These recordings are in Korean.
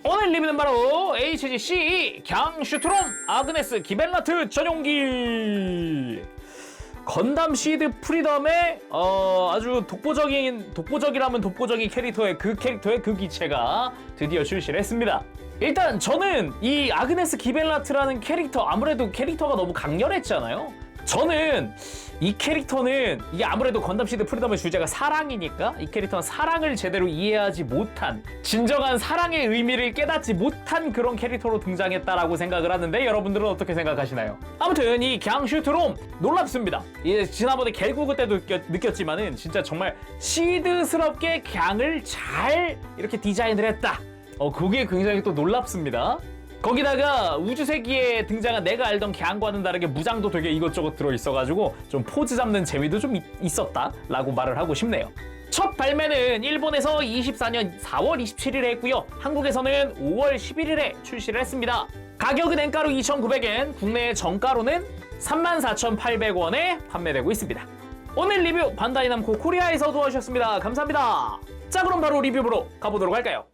오늘 리뷰는 바로 HGC 갱슈트롬 아그네스 기벨라트 전용기. 건담 시드 프리덤의 아주 독보적이라면 독보적인 캐릭터의 그 기체가 드디어 출시를 했습니다. 일단 저는 이 아그네스 기벨라트라는 캐릭터, 아무래도 캐릭터가 너무 강렬했잖아요. 저는 이 캐릭터는, 이게 아무래도 건담 시드 프리덤의 주제가 사랑이니까 이 캐릭터는 사랑을 제대로 이해하지 못한, 진정한 사랑의 의미를 깨닫지 못한 그런 캐릭터로 등장했다라고 생각을 하는데, 여러분들은 어떻게 생각하시나요? 아무튼 이 갱슈트롬 놀랍습니다. 지난번에 결국 때도 느꼈지만은 진짜 정말 시드스럽게 갱을 잘 이렇게 디자인을 했다. 그게 굉장히 또 놀랍습니다. 거기다가 우주세기에 등장한 내가 알던 갱과는 다르게 무장도 되게 이것저것 들어있어가지고 좀 포즈 잡는 재미도 좀 있었다라고 말을 하고 싶네요. 첫 발매는 일본에서 24년 4월 27일에 했고요. 한국에서는 5월 11일에 출시를 했습니다. 가격은 엔가로 2,900엔, 국내 정가로는 34,800원에 판매되고 있습니다. 오늘 리뷰 반다이 남코 코리아에서 도와주셨습니다. 감사합니다. 자, 그럼 바로 리뷰로 가보도록 할까요?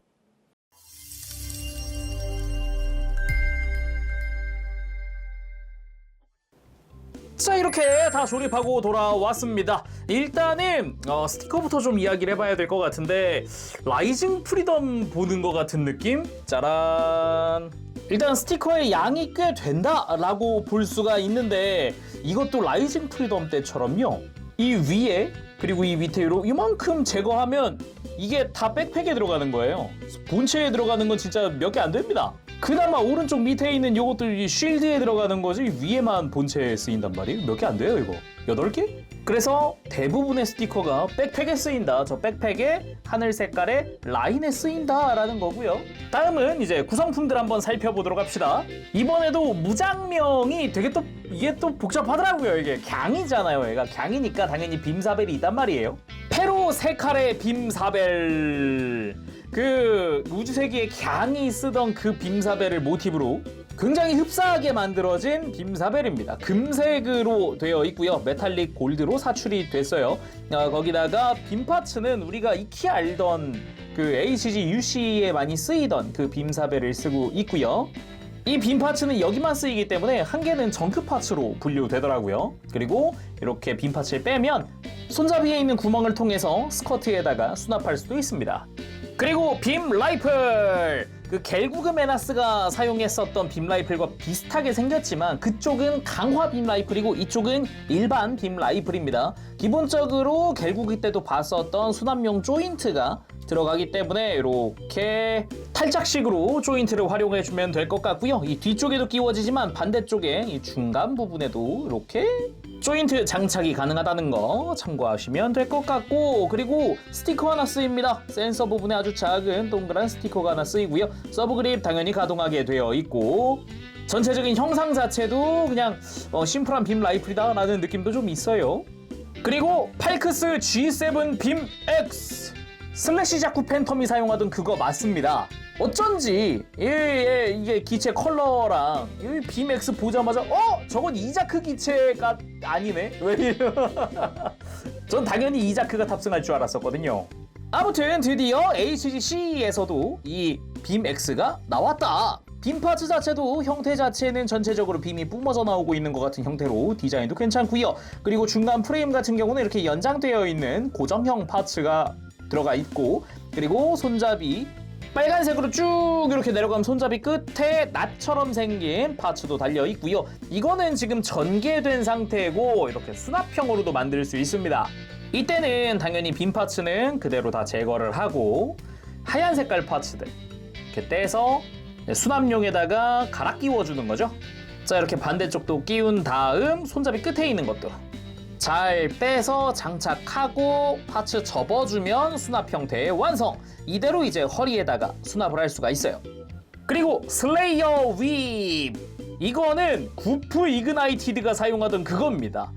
자, 이렇게 다 조립하고 돌아왔습니다. 일단은 스티커부터 좀 이야기를 해봐야 될 것 같은데, 라이징 프리덤 보는 것 같은 느낌? 짜란. 일단 스티커의 양이 꽤 된다라고 볼 수가 있는데, 이것도 라이징 프리덤 때처럼요, 이 위에 그리고 이 밑에로 이만큼 제거하면 이게 다 백팩에 들어가는 거예요. 본체에 들어가는 건 진짜 몇 개 안 됩니다. 그나마 오른쪽 밑에 있는 요것도 쉴드에 들어가는 거지, 위에만 본체에 쓰인단 말이에요. 몇 개 안 돼요, 이거. 8개? 그래서 대부분의 스티커가 백팩에 쓰인다, 저 백팩에 하늘 색깔의 라인에 쓰인다 라는 거고요. 다음은 이제 구성품들 한번 살펴보도록 합시다. 이번에도 무장명이 되게 또 이게 또 복잡하더라고요. 이게 갱이잖아요. 얘가 갱이니까 당연히 빔사벨이 있단 말이에요. 페로 3칼의 빔사벨, 그 우주세기의 갱이 쓰던 그 빔사벨을 모티브로 굉장히 흡사하게 만들어진 빔사벨입니다. 금색으로 되어 있고요. 메탈릭 골드로 사출이 됐어요. 거기다가 빔 파츠는 우리가 익히 알던 그 HG UC에 많이 쓰이던 그 빔사벨을 쓰고 있고요. 이 빔 파츠는 여기만 쓰이기 때문에 한 개는 정크 파츠로 분류되더라고요. 그리고 이렇게 빔 파츠를 빼면 손잡이에 있는 구멍을 통해서 스커트에다가 수납할 수도 있습니다. 그리고 빔 라이플! 그 겔구그 메나스가 사용했었던 빔 라이플과 비슷하게 생겼지만 그쪽은 강화 빔 라이플이고 이쪽은 일반 빔 라이플입니다. 기본적으로 겔구그 때도 봤었던 수납용 조인트가 들어가기 때문에 이렇게 탈착식으로 조인트를 활용해주면 될 것 같고요. 이 뒤쪽에도 끼워지지만 반대쪽에 이 중간 부분에도 이렇게 조인트 장착이 가능하다는 거 참고하시면 될 것 같고, 그리고 스티커 하나 쓰입니다. 센서 부분에 아주 작은 동그란 스티커가 하나 쓰이고요. 서브 그립 당연히 가동하게 되어 있고, 전체적인 형상 자체도 그냥 심플한 빔 라이플이다 라는 느낌도 좀 있어요. 그리고 팔크스 G7 빔 X, 슬래시 자쿠 팬텀이 사용하던 그거 맞습니다. 어쩐지 이게 기체 컬러랑 이 빔X 보자마자 저건 이자크 기체가 아니네? 왜 이래? 전 당연히 이자크가 탑승할 줄 알았었거든요. 아무튼 드디어 HGC에서도 이 빔X가 나왔다. 빔 파츠 자체도 형태 자체는 전체적으로 빔이 뿜어져 나오고 있는 것 같은 형태로 디자인도 괜찮고요. 그리고 중간 프레임 같은 경우는 이렇게 연장되어 있는 고정형 파츠가 들어가 있고, 그리고 손잡이 빨간색으로 쭉 이렇게 내려가면 손잡이 끝에 낫처럼 생긴 파츠도 달려 있고요. 이거는 지금 전개된 상태고 이렇게 수납형으로도 만들 수 있습니다. 이때는 당연히 빔 파츠는 그대로 다 제거를 하고 하얀 색깔 파츠들 이렇게 떼서 수납용에다가 갈아 끼워주는 거죠. 자, 이렇게 반대쪽도 끼운 다음 손잡이 끝에 있는 것도 잘 빼서 장착하고 파츠 접어주면 수납 형태의 완성! 이대로 이제 허리에다가 수납을 할 수가 있어요. 그리고 슬레이어 윕! 이거는 구프 이그나이티드가 사용하던 그겁니다.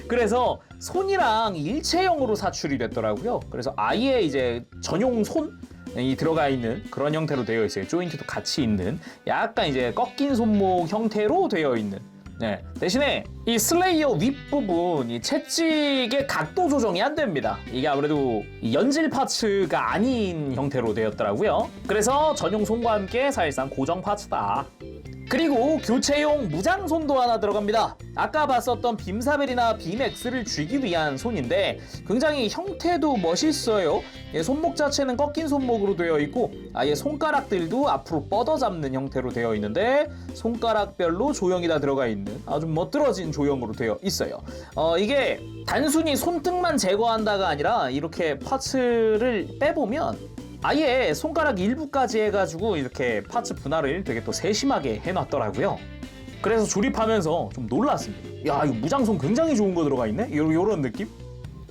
그래서 손이랑 일체형으로 사출이 됐더라고요. 그래서 아예 이제 전용 손이 들어가 있는 그런 형태로 되어 있어요. 조인트도 같이 있는 약간 이제 꺾인 손목 형태로 되어 있는 네, 대신에 이 슬레이어 윗부분 이 채찍의 각도 조정이 안 됩니다. 이게 아무래도 이 연질 파츠가 아닌 형태로 되었더라고요. 그래서 전용 손과 함께 사실상 고정 파츠다. 그리고 교체용 무장손도 하나 들어갑니다. 아까 봤었던 빔사벨이나 빔X를 쥐기 위한 손인데 굉장히 형태도 멋있어요. 손목 자체는 꺾인 손목으로 되어 있고 아예 손가락들도 앞으로 뻗어 잡는 형태로 되어 있는데 손가락별로 조형이 다 들어가 있는 아주 멋들어진 조형으로 되어 있어요. 이게 단순히 손등만 제거한다가 아니라 이렇게 파츠를 빼보면 아예 손가락 일부까지 해가지고 이렇게 파츠 분할을 되게 또 세심하게 해놨더라고요. 그래서 조립하면서 좀 놀랐습니다. 야, 이거 무장손 굉장히 좋은 거 들어가 있네? 요런 느낌?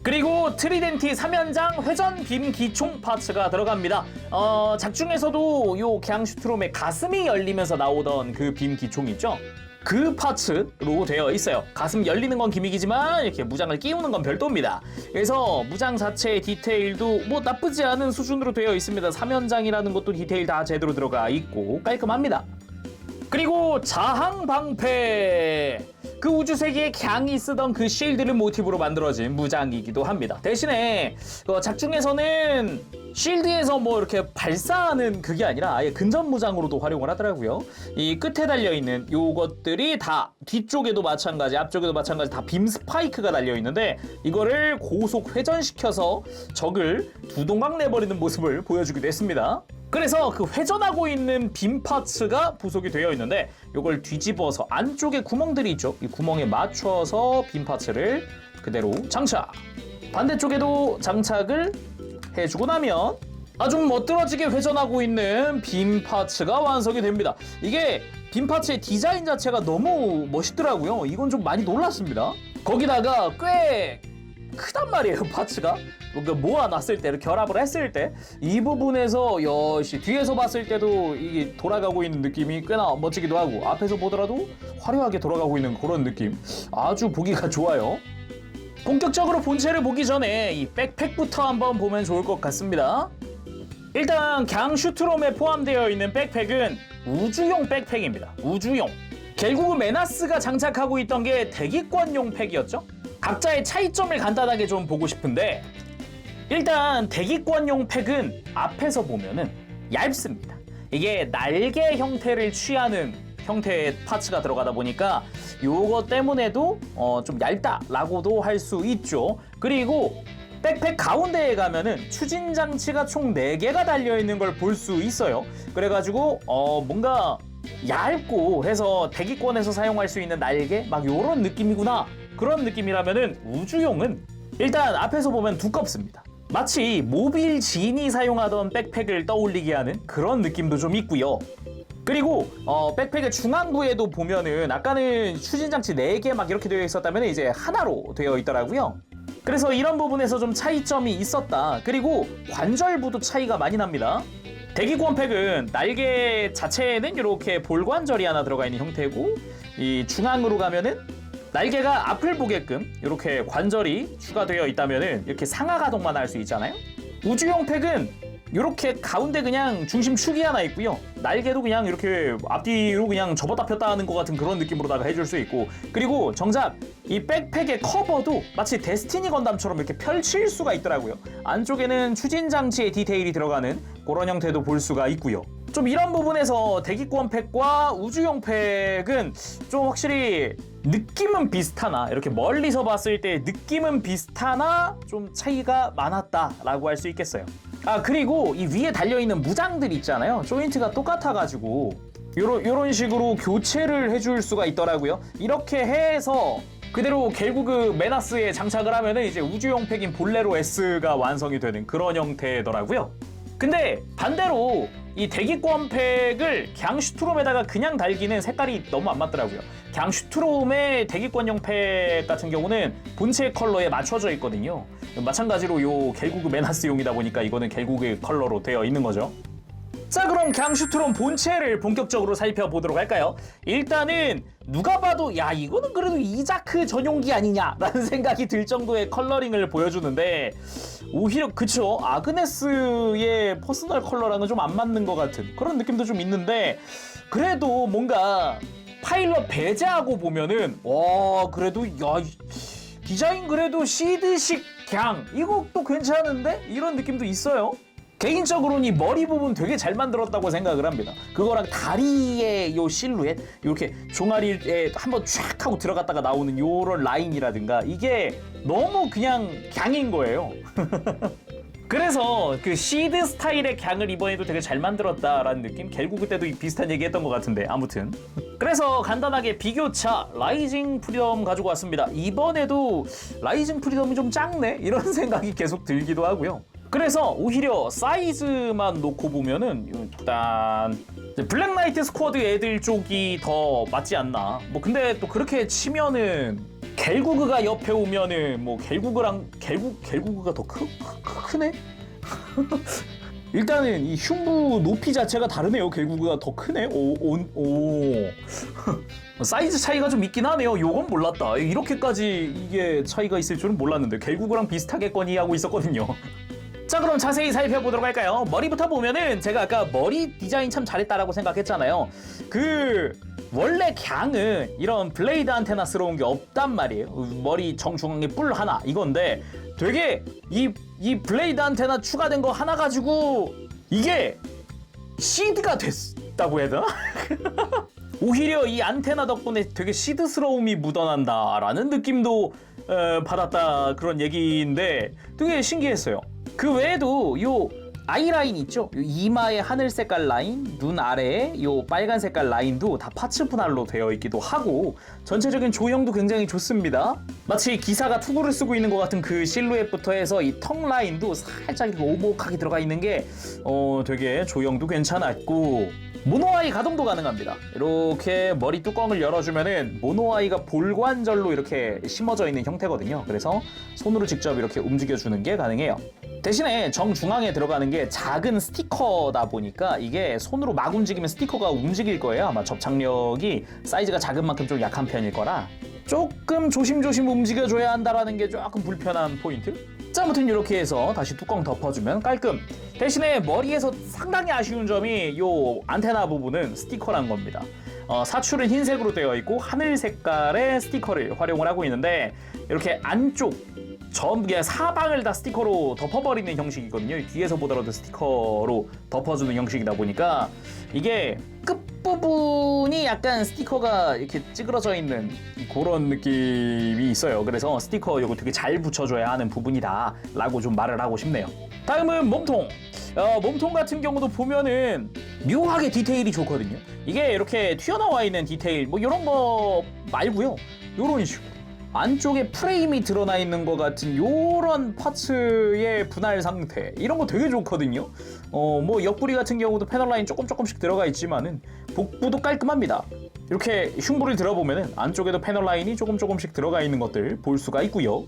그리고 트리덴티 3연장 회전 빔 기총 파츠가 들어갑니다. 작중에서도 요 갱슈트롬의 가슴이 열리면서 나오던 그 빔 기총 있죠? 그 파츠로 되어 있어요. 가슴 열리는 건 기믹이지만 이렇게 무장을 끼우는 건 별도입니다. 그래서 무장 자체의 디테일도 뭐 나쁘지 않은 수준으로 되어 있습니다. 3연장이라는 것도 디테일 다 제대로 들어가 있고 깔끔합니다. 그리고 자항방패, 그 우주세계의 갱이 쓰던 그 쉴드를 모티브로 만들어진 무장이기도 합니다. 대신에 작중에서는 쉴드에서 뭐 이렇게 발사하는 그게 아니라 아예 근접 무장으로도 활용을 하더라고요. 이 끝에 달려있는 요것들이 다 뒤쪽에도 마찬가지, 앞쪽에도 마찬가지 다 빔 스파이크가 달려있는데 이거를 고속 회전시켜서 적을 두 동강 내버리는 모습을 보여주기도 했습니다. 그래서 그 회전하고 있는 빔 파츠가 부속이 되어 있는데 이걸 뒤집어서 안쪽에 구멍들이 있죠. 이 구멍에 맞춰서 빔 파츠를 그대로 장착. 반대쪽에도 장착을 해주고 나면 아주 멋들어지게 회전하고 있는 빔 파츠가 완성이 됩니다. 이게 빔 파츠의 디자인 자체가 너무 멋있더라고요. 이건 좀 많이 놀랐습니다. 거기다가 꽤 크단 말이에요, 파츠가. 모아놨을 때, 결합을 했을 때 이 부분에서 역시 뒤에서 봤을 때도 이게 돌아가고 있는 느낌이 꽤나 멋지기도 하고 앞에서 보더라도 화려하게 돌아가고 있는 그런 느낌, 아주 보기가 좋아요. 본격적으로 본체를 보기 전에 이 백팩부터 한번 보면 좋을 것 같습니다. 일단 갱슈트롬에 포함되어 있는 백팩은 우주용 백팩입니다. 우주용. 결국은 메나스가 장착하고 있던 게 대기권용 팩이었죠. 각자의 차이점을 간단하게 좀 보고 싶은데 일단 대기권용 팩은 앞에서 보면은 얇습니다. 이게 날개 형태를 취하는 형태의 파츠가 들어가다 보니까 요거 때문에도 좀 얇다라고도 할 수 있죠. 그리고 백팩 가운데에 가면은 추진 장치가 총 4개가 달려있는 걸 볼 수 있어요. 그래가지고 뭔가 얇고 해서 대기권에서 사용할 수 있는 날개 막 요런 느낌이구나, 그런 느낌이라면은 우주용은 일단 앞에서 보면 두껍습니다. 마치 모빌 진이 사용하던 백팩을 떠올리게 하는 그런 느낌도 좀 있고요. 그리고 백팩의 중앙부에도 보면은 아까는 추진장치 4개 막 이렇게 되어 있었다면 이제 하나로 되어 있더라고요. 그래서 이런 부분에서 좀 차이점이 있었다. 그리고 관절부도 차이가 많이 납니다. 대기권 팩은 날개 자체에는 이렇게 볼관절이 하나 들어가 있는 형태고 이 중앙으로 가면은 날개가 앞을 보게끔 이렇게 관절이 추가되어 있다면은 이렇게 상하 가동만 할 수 있잖아요. 우주용 팩은 이렇게 가운데 그냥 중심축이 하나 있고요. 날개도 그냥 이렇게 앞뒤로 그냥 접었다 폈다 하는 것 같은 그런 느낌으로다가 해줄 수 있고, 그리고 정작 이 백팩의 커버도 마치 데스티니 건담처럼 이렇게 펼칠 수가 있더라고요. 안쪽에는 추진 장치의 디테일이 들어가는 그런 형태도 볼 수가 있고요. 좀 이런 부분에서 대기권 팩과 우주용 팩은 좀 확실히 느낌은 비슷하나, 이렇게 멀리서 봤을 때 느낌은 비슷하나 좀 차이가 많았다라고 할 수 있겠어요. 그리고 이 위에 달려있는 무장들 있잖아요. 조인트가 똑같아가지고 요런 식으로 교체를 해줄 수가 있더라고요. 이렇게 해서 그대로 결국 메나스에 장착을 하면은 이제 우주용 팩인 볼레로 S가 완성이 되는 그런 형태더라고요. 근데 반대로 이 대기권 팩을 갱슈트롬에다가 그냥 달기는 색깔이 너무 안 맞더라고요. 갱슈트롬의 대기권용 팩 같은 경우는 본체 컬러에 맞춰져 있거든요. 마찬가지로 요 결국 메나스용이다 보니까 이거는 결국의 컬러로 되어 있는 거죠. 자, 그럼 갱슈트롬 본체를 본격적으로 살펴보도록 할까요? 일단은 누가 봐도 야, 이거는 그래도 이자크 전용기 아니냐라는 생각이 들 정도의 컬러링을 보여주는데 오히려 그쵸, 아그네스의 퍼스널 컬러랑은 좀 안 맞는 것 같은 그런 느낌도 좀 있는데, 그래도 뭔가 파일럿 배제하고 보면은 와 그래도 야 디자인 그래도 시드식 갱 이것도 괜찮은데? 이런 느낌도 있어요. 개인적으로는 이 머리 부분 되게 잘 만들었다고 생각을 합니다. 그거랑 다리의 요 실루엣 이렇게 종아리에 한번 쫙 하고 들어갔다가 나오는 요런 라인이라든가 이게 너무 그냥 갱인 거예요. 그래서 그 시드 스타일의 갱을 이번에도 되게 잘 만들었다라는 느낌? 결국 그때도 비슷한 얘기 했던 것 같은데 아무튼 그래서 간단하게 비교차 라이징 프리덤 가지고 왔습니다. 이번에도 라이징 프리덤이 좀 작네? 이런 생각이 계속 들기도 하고요. 그래서 오히려 사이즈만 놓고 보면은 일단 블랙나이트 스쿼드 애들 쪽이 더 맞지 않나. 뭐 근데 또 그렇게 치면은 겔구그가 옆에 오면은 뭐 겔구그가 더 크네? 일단은 이 흉부 높이 자체가 다르네요. 겔구그가 더 크네. 오. 사이즈 차이가 좀 있긴 하네요. 요건 몰랐다. 이렇게까지 이게 차이가 있을 줄은 몰랐는데 겔구그랑 비슷하겠거니 하고 있었거든요. 자 그럼 자세히 살펴보도록 할까요? 머리부터 보면은 제가 아까 머리 디자인 참 잘했다라고 생각했잖아요. 그 원래 갱은 이런 블레이드 안테나스러운 게 없단 말이에요. 머리 정중앙에 뿔 하나 이건데 되게 이 블레이드 안테나 추가된 거 하나 가지고 이게 시드가 됐다고 해야 되나? 오히려 이 안테나 덕분에 되게 시드스러움이 묻어난다라는 느낌도 받았다 그런 얘기인데 되게 신기했어요. 그 외에도 요 아이라인 있죠? 요 이마의 하늘 색깔 라인, 눈 아래에 요 빨간 색깔 라인도 다 파츠 분할로 되어 있기도 하고 전체적인 조형도 굉장히 좋습니다. 마치 기사가 투구를 쓰고 있는 것 같은 그 실루엣부터 해서 이 턱 라인도 살짝 이렇게 오목하게 들어가 있는 게 되게 조형도 괜찮았고 모노아이 가동도 가능합니다. 이렇게 머리 뚜껑을 열어주면은 모노아이가 볼관절로 이렇게 심어져 있는 형태거든요. 그래서 손으로 직접 이렇게 움직여주는 게 가능해요. 대신에 정중앙에 들어가는 게 작은 스티커다 보니까 이게 손으로 막 움직이면 스티커가 움직일 거예요. 아마 접착력이 사이즈가 작은 만큼 좀 약한 편일 거라 조금 조심조심 움직여줘야 한다라는 게 조금 불편한 포인트? 자, 아무튼 이렇게 해서 다시 뚜껑 덮어주면 깔끔. 대신에 머리에서 상당히 아쉬운 점이 요 안테나 부분은 스티커란 겁니다. 사출은 흰색으로 되어 있고 하늘 색깔의 스티커를 활용을 하고 있는데 이렇게 안쪽 전부 사방을 다 스티커로 덮어버리는 형식이거든요. 뒤에서 보더라도 스티커로 덮어주는 형식이다 보니까 이게 끝부분이 약간 스티커가 이렇게 찌그러져 있는 그런 느낌이 있어요. 그래서 스티커 이거 되게 잘 붙여줘야 하는 부분이다 라고 좀 말을 하고 싶네요. 다음은 몸통. 몸통 같은 경우도 보면은 묘하게 디테일이 좋거든요. 이게 이렇게 튀어나와 있는 디테일 뭐 이런 거 말고요. 이런 식으로 안쪽에 프레임이 드러나 있는 것 같은 요런 파츠의 분할 상태 이런 거 되게 좋거든요. 뭐 옆구리 같은 경우도 패널 라인 조금씩 들어가 있지만은 복부도 깔끔합니다. 이렇게 흉부를 들어보면은 안쪽에도 패널 라인이 조금씩 들어가 있는 것들 볼 수가 있고요.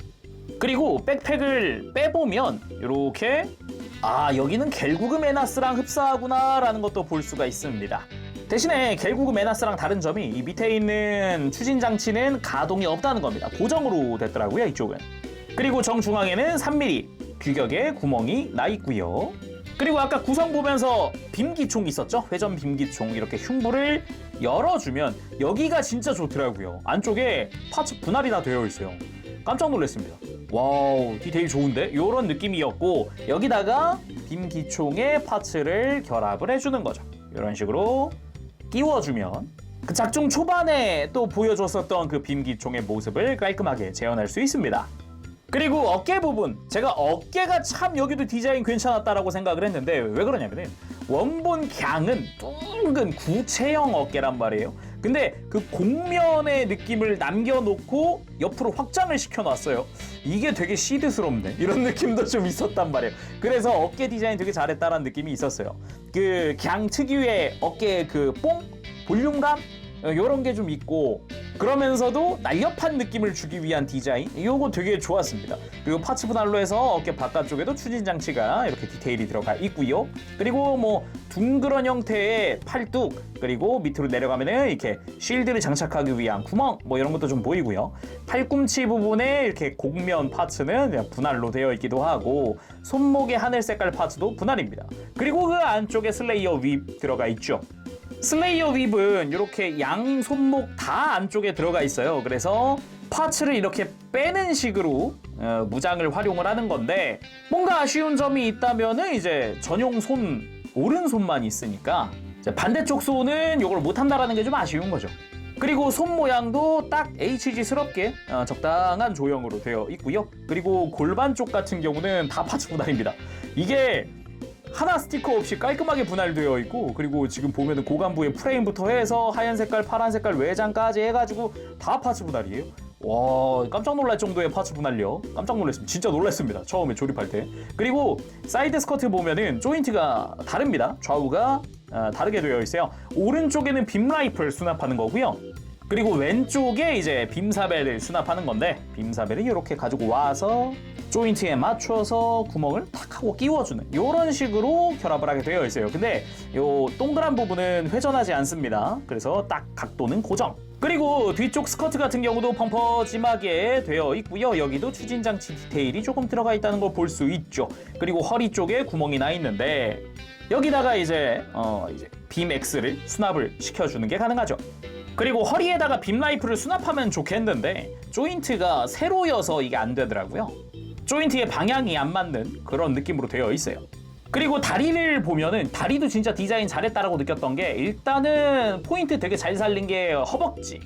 그리고 백팩을 빼보면 이렇게 여기는 겔구그 메나스랑 흡사하구나 라는 것도 볼 수가 있습니다. 대신에 겔구그 메나스랑 다른 점이 이 밑에 있는 추진 장치는 가동이 없다는 겁니다. 고정으로 됐더라고요, 이쪽은. 그리고 정중앙에는 3mm 규격의 구멍이 나 있고요. 그리고 아까 구성 보면서 빔기총 있었죠? 회전 빔기총 이렇게 흉부를 열어주면 여기가 진짜 좋더라고요. 안쪽에 파츠 분할이 다 되어 있어요. 깜짝 놀랐습니다. 와우, 디테일 좋은데? 이런 느낌이었고 여기다가 빔기총의 파츠를 결합을 해주는 거죠. 이런 식으로 끼워주면 그 작중 초반에 또 보여줬었던 그 빔기총의 모습을 깔끔하게 재현할 수 있습니다. 그리고 어깨 부분, 제가 어깨가 참 여기도 디자인 괜찮았다라고 생각을 했는데 왜 그러냐면은 원본 갱은 둥근 구체형 어깨란 말이에요. 근데 그 곡면의 느낌을 남겨놓고 옆으로 확장을 시켜놨어요. 이게 되게 시드스럽네 이런 느낌도 좀 있었단 말이에요. 그래서 어깨 디자인 되게 잘했다라는 느낌이 있었어요. 그 갱 특유의 어깨 그 볼륨감 요런 게 좀 있고 그러면서도 날렵한 느낌을 주기 위한 디자인 요거 되게 좋았습니다. 그리고 파츠 분할로 해서 어깨 바깥쪽에도 추진 장치가 이렇게 디테일이 들어가 있고요. 그리고 뭐 둥그런 형태의 팔뚝 그리고 밑으로 내려가면은 이렇게 쉴드를 장착하기 위한 구멍 뭐 이런 것도 좀 보이고요. 팔꿈치 부분에 이렇게 곡면 파츠는 그냥 분할로 되어 있기도 하고 손목의 하늘 색깔 파츠도 분할입니다. 그리고 그 안쪽에 슬레이어 윕 들어가 있죠. 슬레이어 윕은 이렇게 양 손목 다 안쪽에 들어가 있어요. 그래서 파츠를 이렇게 빼는 식으로 무장을 활용을 하는 건데, 뭔가 아쉬운 점이 있다면은 이제 전용 손 오른손만 있으니까 이제 반대쪽 손은 이걸 못한다라는 게 좀 아쉬운 거죠. 그리고 손 모양도 딱 HG스럽게 적당한 조형으로 되어 있고요. 그리고 골반 쪽 같은 경우는 다 파츠 분할입니다. 이게 하나 스티커 없이 깔끔하게 분할되어 있고, 그리고 지금 보면은 고관부의 프레임부터 해서 하얀 색깔, 파란 색깔 외장까지 해가지고 다 파츠 분할이에요. 와, 깜짝 놀랄 정도의 파츠 분할력. 깜짝 놀랐습니다. 진짜 놀랐습니다. 처음에 조립할 때. 그리고 사이드 스커트 보면은 조인트가 다릅니다. 좌우가 다르게 되어 있어요. 오른쪽에는 빔 라이플 수납하는 거고요. 그리고 왼쪽에 이제 빔사벨을 수납하는 건데, 빔사벨을 이렇게 가지고 와서 조인트에 맞춰서 구멍을 탁 하고 끼워주는 이런 식으로 결합을 하게 되어 있어요. 근데 요 동그란 부분은 회전하지 않습니다. 그래서 딱 각도는 고정. 그리고 뒤쪽 스커트 같은 경우도 펑퍼짐하게 되어 있고요. 여기도 추진장치 디테일이 조금 들어가 있다는 걸 볼 수 있죠. 그리고 허리 쪽에 구멍이 나 있는데, 여기다가 이제 빔 X를 수납을 시켜주는 게 가능하죠. 그리고 허리에다가 빔 라이프를 수납하면 좋겠는데 조인트가 세로여서 이게 안 되더라고요. 조인트의 방향이 안 맞는 그런 느낌으로 되어 있어요. 그리고 다리를 보면은, 다리도 진짜 디자인 잘했다라고 느꼈던 게, 일단은 포인트 되게 잘 살린 게 허벅지.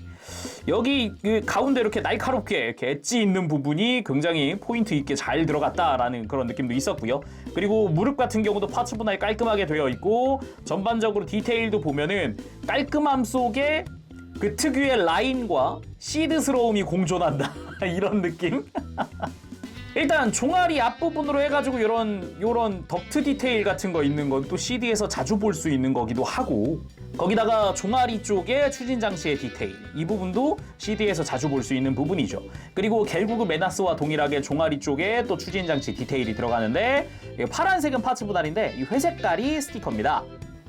여기 그 가운데 이렇게 날카롭게 이렇게 엣지 있는 부분이 굉장히 포인트 있게 잘 들어갔다라는 그런 느낌도 있었고요. 그리고 무릎 같은 경우도 파츠 분할 깔끔하게 되어 있고, 전반적으로 디테일도 보면은 깔끔함 속에 그 특유의 라인과 시드스러움이 공존한다. 이런 느낌? 일단 종아리 앞부분으로 해가지고 요런 덕트 디테일 같은 거 있는 건 또 CD에서 자주 볼 수 있는 거기도 하고, 거기다가 종아리 쪽에 추진 장치의 디테일, 이 부분도 CD에서 자주 볼 수 있는 부분이죠. 그리고 겔구그 메나스와 동일하게 종아리 쪽에 또 추진 장치 디테일이 들어가는데, 파란색은 파츠 분할인데 이 회색깔이 스티커입니다.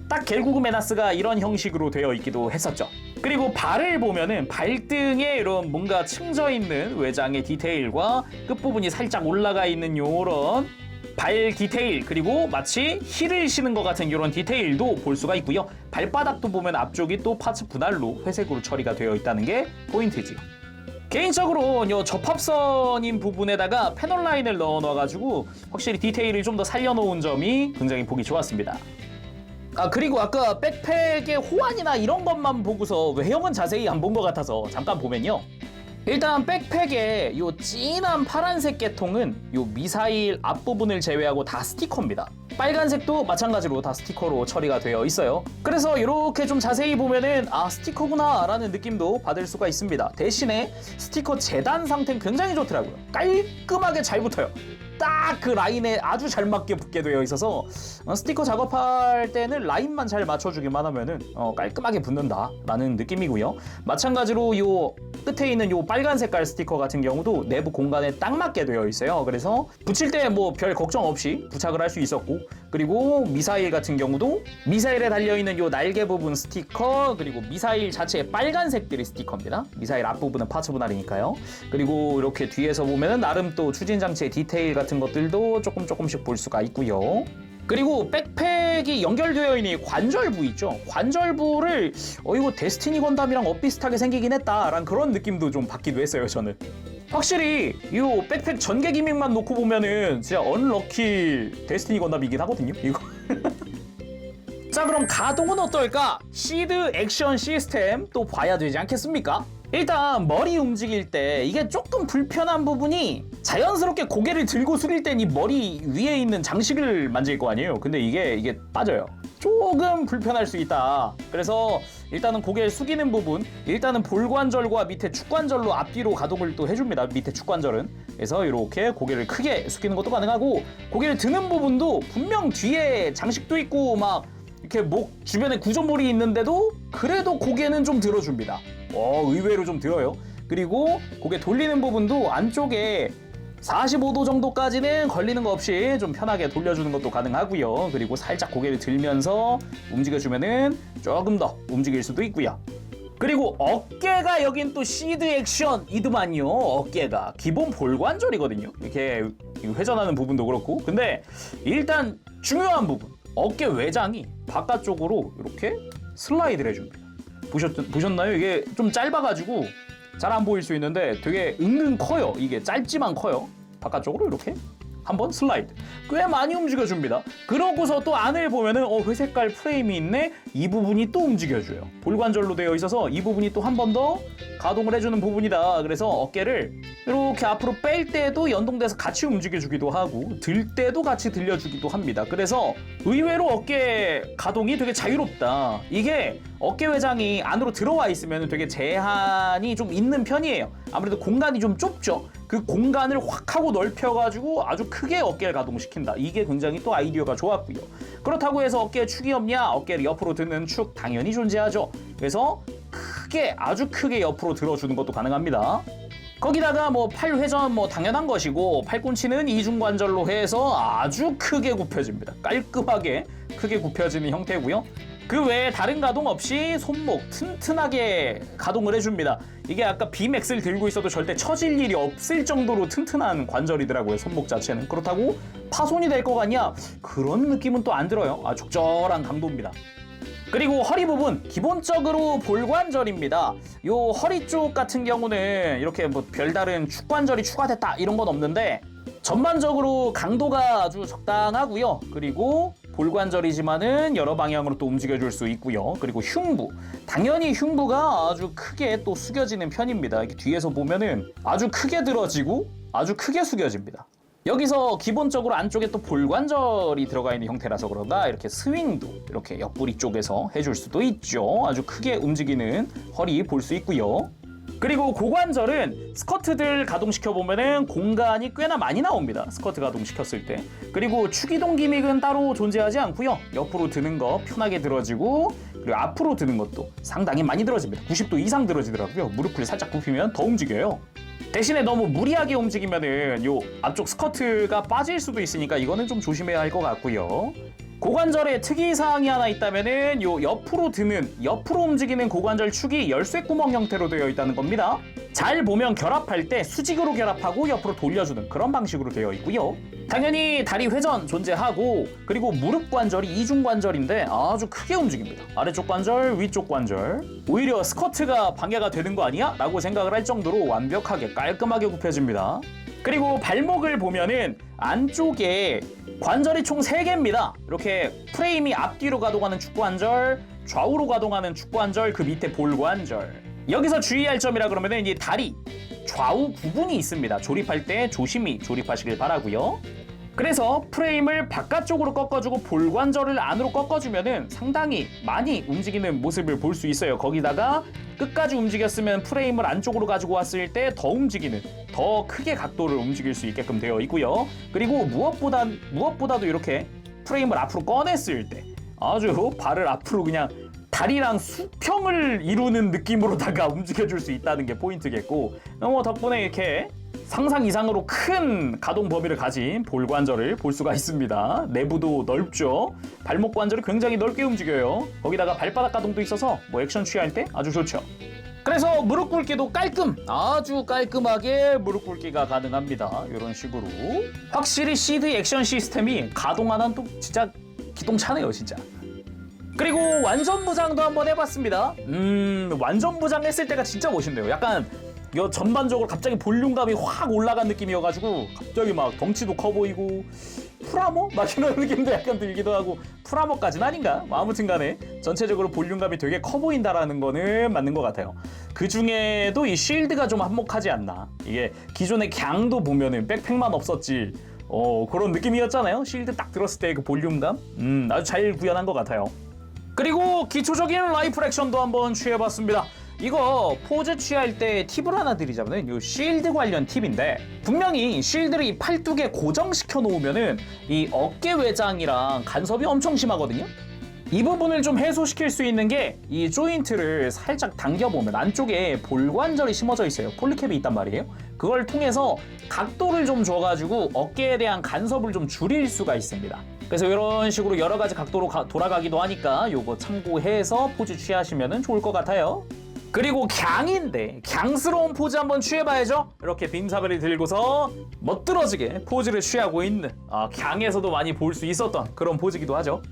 딱 겔구그 메나스가 이런 형식으로 되어 있기도 했었죠. 그리고 발을 보면은 발등에 이런 뭔가 층져 있는 외장의 디테일과 끝부분이 살짝 올라가 있는 요런 발 디테일, 그리고 마치 힐을 신은 것 같은 이런 디테일도 볼 수가 있고요. 발바닥도 보면 앞쪽이 또 파츠 분할로 회색으로 처리가 되어 있다는 게 포인트지요. 개인적으로 요 접합선인 부분에다가 패널 라인을 넣어놔가지고 확실히 디테일을 좀 더 살려놓은 점이 굉장히 보기 좋았습니다. 그리고 아까 백팩의 호환이나 이런 것만 보고서 외형은 자세히 안 본 것 같아서 잠깐 보면요. 일단 백팩의 요 진한 파란색 계통은 요 미사일 앞부분을 제외하고 다 스티커입니다. 빨간색도 마찬가지로 다 스티커로 처리가 되어 있어요. 그래서 이렇게 좀 자세히 보면은 스티커구나 라는 느낌도 받을 수가 있습니다. 대신에 스티커 재단 상태는 굉장히 좋더라고요. 깔끔하게 잘 붙어요. 딱 그 라인에 아주 잘 맞게 붙게 되어 있어서 스티커 작업할 때는 라인만 잘 맞춰주기만 하면은 깔끔하게 붙는다라는 느낌이고요. 마찬가지로 요 끝에 있는 요 빨간 색깔 스티커 같은 경우도 내부 공간에 딱 맞게 되어 있어요. 그래서 붙일 때 뭐 별 걱정 없이 부착을 할 수 있었고, 그리고 미사일 같은 경우도 미사일에 달려있는 요 날개 부분 스티커, 그리고 미사일 자체의 빨간색들이 스티커입니다. 미사일 앞부분은 파츠 분할이니까요. 그리고 이렇게 뒤에서 보면은 나름 또 추진 장치의 디테일 같은 것들도 조금씩 볼 수가 있고요. 그리고 백팩이 연결되어 있는 관절부 있죠. 관절부를 이거 데스티니 건담이랑 엇비슷하게 생기긴 했다라는 그런 느낌도 좀 받기도 했어요, 저는. 확실히 이 백팩 전개 기믹만 놓고 보면은 진짜 언럭키 데스티니 건담이긴 하거든요, 이거. 자, 그럼 가동은 어떨까? 시드 액션 시스템 또 봐야 되지 않겠습니까? 일단 머리 움직일 때 이게 조금 불편한 부분이, 자연스럽게 고개를 들고 숙일 땐 이 머리 위에 있는 장식을 만질 거 아니에요. 근데 이게 빠져요. 조금 불편할 수 있다. 그래서 일단은 고개를 숙이는 부분, 일단은 볼관절과 밑에 축관절로 앞뒤로 가동을 또 해줍니다. 밑에 축관절은. 그래서 이렇게 고개를 크게 숙이는 것도 가능하고, 고개를 드는 부분도 분명 뒤에 장식도 있고 막 이렇게 목 주변에 구조물이 있는데도 그래도 고개는 좀 들어줍니다. 의외로 좀 들어요. 그리고 고개 돌리는 부분도 안쪽에 45도 정도까지는 걸리는 거 없이 좀 편하게 돌려주는 것도 가능하고요. 그리고 살짝 고개를 들면서 움직여주면은 조금 더 움직일 수도 있고요. 그리고 어깨가 여긴 또 시드 액션이더만요. 어깨가 기본 볼관절이거든요. 이렇게 회전하는 부분도 그렇고. 근데 일단 중요한 부분, 어깨 외장이 바깥쪽으로 이렇게 슬라이드를 해줍니다. 보셨나요? 이게 좀 짧아가지고 잘 안 보일 수 있는데 되게 은근 커요. 이게 짧지만 커요. 바깥쪽으로 이렇게 한번 슬라이드. 꽤 많이 움직여줍니다. 그러고서 또 안을 보면은 회색깔 프레임이 있네? 이 부분이 또 움직여줘요. 볼관절로 되어 있어서 이 부분이 또 한 번 더 가동을 해주는 부분이다. 그래서 어깨를 이렇게 앞으로 뺄 때도 연동돼서 같이 움직여주기도 하고 들 때도 같이 들려주기도 합니다. 그래서 의외로 어깨 가동이 되게 자유롭다. 이게 어깨 외장이 안으로 들어와 있으면 되게 제한이 좀 있는 편이에요. 아무래도 공간이 좀 좁죠. 그 공간을 확 하고 넓혀가지고 아주 크게 어깨를 가동시킨다. 이게 굉장히 또 아이디어가 좋았고요. 그렇다고 해서 어깨에 축이 없냐? 어깨를 옆으로 드는 축 당연히 존재하죠. 그래서 크게 아주 크게 옆으로 들어주는 것도 가능합니다. 거기다가 뭐 팔 회전 뭐 당연한 것이고 팔꿈치는 이중관절로 해서 아주 크게 굽혀집니다. 깔끔하게 크게 굽혀지는 형태고요. 그 외에 다른 가동 없이 손목 튼튼하게 가동을 해줍니다. 이게 아까 비맥스를 들고 있어도 절대 처질 일이 없을 정도로 튼튼한 관절이더라고요. 손목 자체는. 그렇다고 파손이 될 것 같냐? 그런 느낌은 또 안 들어요. 적절한 강도입니다. 그리고 허리 부분 기본적으로 볼관절입니다. 요 허리 쪽 같은 경우는 이렇게 뭐 별다른 축관절이 추가됐다 이런 건 없는데 전반적으로 강도가 아주 적당하고요. 그리고 볼관절이지만은 여러 방향으로 또 움직여줄 수 있고요. 그리고 흉부, 당연히 흉부가 아주 크게 또 숙여지는 편입니다. 이렇게 뒤에서 보면은 아주 크게 들어지고 아주 크게 숙여집니다. 여기서 기본적으로 안쪽에 또 볼관절이 들어가 있는 형태라서 그런가 이렇게 스윙도 이렇게 옆구리 쪽에서 해줄 수도 있죠. 아주 크게 움직이는 허리 볼 수 있고요. 그리고 고관절은 스쿼트들 가동시켜보면은 공간이 꽤나 많이 나옵니다. 스쿼트 가동시켰을 때. 그리고 축이동 기믹은 따로 존재하지 않고요. 옆으로 드는 거 편하게 들어지고 그리고 앞으로 드는 것도 상당히 많이 들어집니다. 90도 이상 들어지더라고요. 무릎을 살짝 굽히면 더 움직여요. 대신에 너무 무리하게 움직이면은 요 앞쪽 스커트가 빠질 수도 있으니까 이거는 좀 조심해야 할 것 같고요. 고관절에 특이사항이 하나 있다면은 요 옆으로 움직이는 고관절 축이 열쇠구멍 형태로 되어 있다는 겁니다. 잘 보면 결합할 때 수직으로 결합하고 옆으로 돌려주는 그런 방식으로 되어 있고요. 당연히 다리 회전 존재하고 그리고 무릎 관절이 이중관절인데 아주 크게 움직입니다. 아래쪽 관절, 위쪽 관절. 오히려 스쿼트가 방해가 되는 거 아니야? 라고 생각을 할 정도로 완벽하게 깔끔하게 굽혀집니다. 그리고 발목을 보면은 안쪽에 관절이 총 3개입니다. 이렇게 프레임이 앞뒤로 가동하는 축관절, 좌우로 가동하는 축관절, 그 밑에 볼관절. 여기서 주의할 점이라 그러면은 이 다리 좌우 구분이 있습니다. 조립할 때 조심히 조립하시길 바라고요. 그래서 프레임을 바깥쪽으로 꺾어주고 볼관절을 안으로 꺾어주면은 상당히 많이 움직이는 모습을 볼 수 있어요. 거기다가 끝까지 움직였으면 프레임을 안쪽으로 가지고 왔을 때 더 움직이는, 더 크게 각도를 움직일 수 있게끔 되어 있고요. 그리고 무엇보다도 이렇게 프레임을 앞으로 꺼냈을 때 아주 발을 앞으로 그냥 다리랑 수평을 이루는 느낌으로다가 움직여줄 수 있다는 게 포인트겠고, 덕분에 이렇게 상상 이상으로 큰 가동 범위를 가진 볼관절을 볼 수가 있습니다. 내부도 넓죠. 발목 관절이 굉장히 넓게 움직여요. 거기다가 발바닥 가동도 있어서 뭐 액션 취할 때 아주 좋죠. 그래서 무릎 꿇기도 아주 깔끔하게 무릎 꿇기가 가능합니다. 이런 식으로. 확실히 시드 액션 시스템이 가동하는 또 진짜 기똥차네요, 진짜. 그리고 완전 부장도 한번 해봤습니다. 완전 부장 했을 때가 진짜 멋있네요. 약간 전반적으로 갑자기 볼륨감이 확 올라간 느낌이어가지고 갑자기 막 덩치도 커 보이고 프라모? 막 이런 느낌도 약간 들기도 하고, 프라모까지는 아닌가? 아무튼 간에 전체적으로 볼륨감이 되게 커 보인다라는 거는 맞는 것 같아요. 그 중에도 이 쉴드가 좀 한몫하지 않나. 이게 기존의 갱도 보면은 백팩만 없었지 그런 느낌이었잖아요. 쉴드 딱 들었을 때 그 볼륨감 아주 잘 구현한 것 같아요. 그리고 기초적인 라이플 액션도 한번 취해봤습니다. 이거 포즈 취할 때 팁을 하나 드리자면 이 쉴드 관련 팁인데, 분명히 쉴드를 이 팔뚝에 고정시켜 놓으면은 이 어깨 외장이랑 간섭이 엄청 심하거든요. 이 부분을 좀 해소시킬 수 있는 게 이 조인트를 살짝 당겨보면 안쪽에 볼관절이 심어져 있어요. 폴리캡이 있단 말이에요. 그걸 통해서 각도를 좀 줘가지고 어깨에 대한 간섭을 좀 줄일 수가 있습니다. 그래서 이런 식으로 여러 가지 각도로 돌아가기도 하니까 요거 참고해서 포즈 취하시면 좋을 것 같아요. 그리고 갱인데 갱스러운 포즈 한번 취해봐야죠. 이렇게 빈사벨을 들고서 멋들어지게 포즈를 취하고 있는 갱에서도 많이 볼 수 있었던 그런 포즈기도 하죠.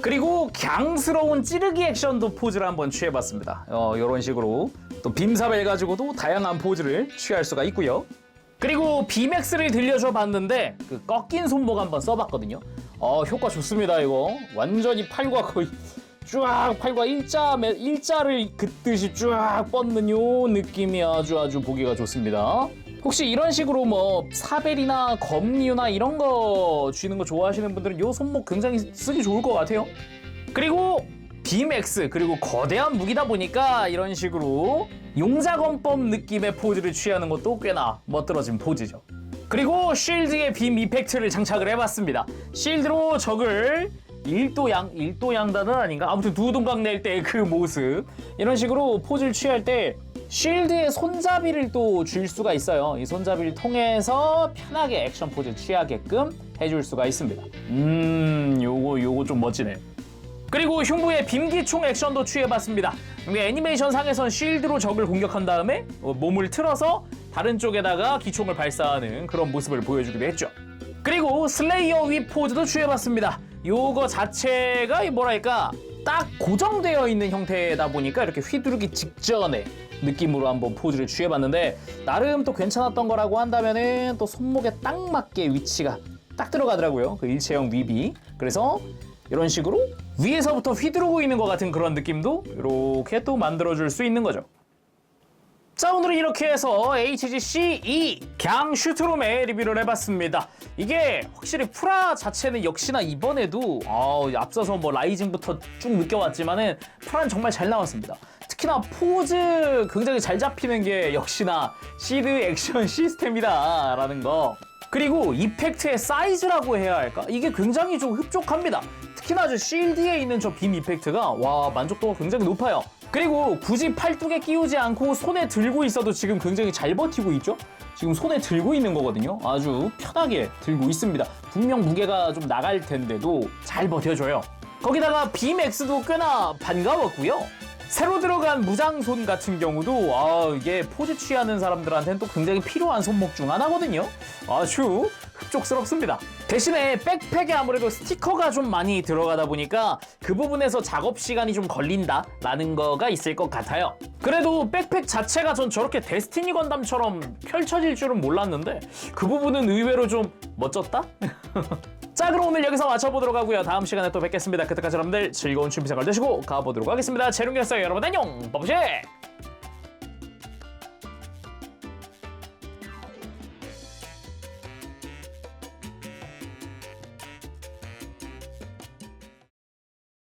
그리고 갱스러운 찌르기 액션도 포즈를 한번 취해봤습니다. 이런 식으로 또 빔사벨 가지고도 다양한 포즈를 취할 수가 있고요. 그리고 비맥스를 들려줘 봤는데 그 꺾인 손목 한번 써봤거든요. 효과 좋습니다. 이거 완전히 팔과 거의 쫙 팔과 일자를 긋듯이 쫙 뻗는 요 느낌이 아주 보기가 좋습니다. 혹시 이런 식으로 뭐 사벨이나 검류나 이런 거 쥐는 거 좋아하시는 분들은 요 손목 굉장히 쓰기 좋을 것 같아요. 그리고 BMX 그리고 거대한 무기다 보니까 이런 식으로 용자검법 느낌의 포즈를 취하는 것도 꽤나 멋들어진 포즈죠. 그리고 쉴드에 빔 이펙트를 장착을 해봤습니다. 쉴드로 적을 일도양단은 아닌가? 아무튼 두 동강 낼 때 그 모습 이런 식으로 포즈를 취할 때 쉴드에 손잡이를 또 줄 수가 있어요. 이 손잡이를 통해서 편하게 액션 포즈 취하게끔 해줄 수가 있습니다. 요거 좀 멋지네. 그리고 흉부의 빔기총 액션도 취해봤습니다. 애니메이션 상에선 쉴드로 적을 공격한 다음에 몸을 틀어서 다른 쪽에다가 기총을 발사하는 그런 모습을 보여주기도 했죠. 그리고 슬레이어 위 포즈도 취해봤습니다. 요거 자체가 뭐랄까 딱 고정되어 있는 형태다 보니까 이렇게 휘두르기 직전에 느낌으로 한번 포즈를 취해봤는데 나름 또 괜찮았던 거라고 한다면은 또 손목에 딱 맞게 위치가 딱 들어가더라고요. 그 일체형 윗이. 그래서 이런 식으로 위에서부터 휘두르고 있는 것 같은 그런 느낌도 이렇게 또 만들어줄 수 있는 거죠. 자, 오늘은 이렇게 해서 HGC2 갱 슈트룸의 리뷰를 해봤습니다. 이게 확실히 프라 자체는 역시나 이번에도 앞서서 뭐 라이징부터 쭉 느껴왔지만은 프라는 정말 잘 나왔습니다. 특히나 포즈 굉장히 잘 잡히는 게 역시나 시드 액션 시스템이다라는 거. 그리고 이펙트의 사이즈라고 해야 할까? 이게 굉장히 좀 흡족합니다. 특히나 저 실드에 있는 저 빔 이펙트가 와 만족도가 굉장히 높아요. 그리고 굳이 팔뚝에 끼우지 않고 손에 들고 있어도 지금 굉장히 잘 버티고 있죠? 지금 손에 들고 있는 거거든요. 아주 편하게 들고 있습니다. 분명 무게가 좀 나갈 텐데도 잘 버텨줘요. 거기다가 BMX도 꽤나 반가웠고요. 새로 들어간 무장손 같은 경우도 이게 포즈 취하는 사람들한테는 또 굉장히 필요한 손목 중 하나거든요. 아주 흡족스럽습니다. 대신에 백팩에 아무래도 스티커가 좀 많이 들어가다 보니까 그 부분에서 작업 시간이 좀 걸린다라는 거가 있을 것 같아요. 그래도 백팩 자체가 전 저렇게 데스티니 건담처럼 펼쳐질 줄은 몰랐는데 그 부분은 의외로 좀 멋졌다? 자, 그럼 오늘 여기서 마쳐보도록 하고요. 다음 시간에 또 뵙겠습니다. 그때까지 여러분들 즐거운 취미 생활 되시고 가보도록 하겠습니다. 재룡이었어요. 여러분 안녕! 빠보시!